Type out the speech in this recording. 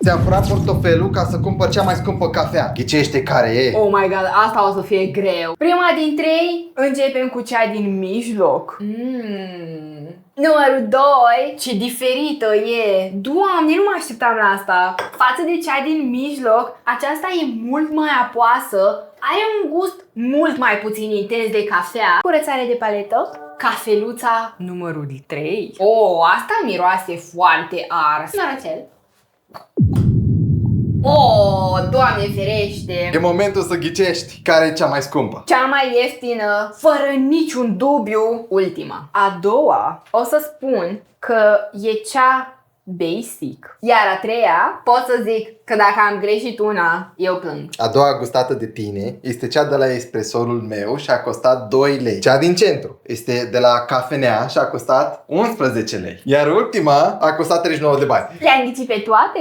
Ți-am furat portofelul ca să cumpăr cea mai scumpă cafea. Ghicește care e? Oh my god, asta o să fie greu. Prima dintre ei, începem cu cea din mijloc. Numărul 2, ce diferită e. Doamne, nu mă așteptam la asta. Față de cea din mijloc, aceasta e mult mai apoasă, are un gust mult mai puțin intens de cafea. Curățare de paletă. Cafeluța numărul 3. Oh, asta miroase foarte ars. Norocel. Oh, Doamne ferește! E momentul să ghicești care e cea mai scumpă. Cea mai ieftină, fără niciun dubiu, ultima. A doua, o să spun că e cea basic. Iar a treia, pot să zic că dacă am greșit una, eu plâng. A doua gustată de tine este cea de la espresorul meu și a costat 2 lei. Cea din centru este de la cafenea și a costat 11 lei. Iar ultima a costat 39 de bani. Le-am ghicit pe toate?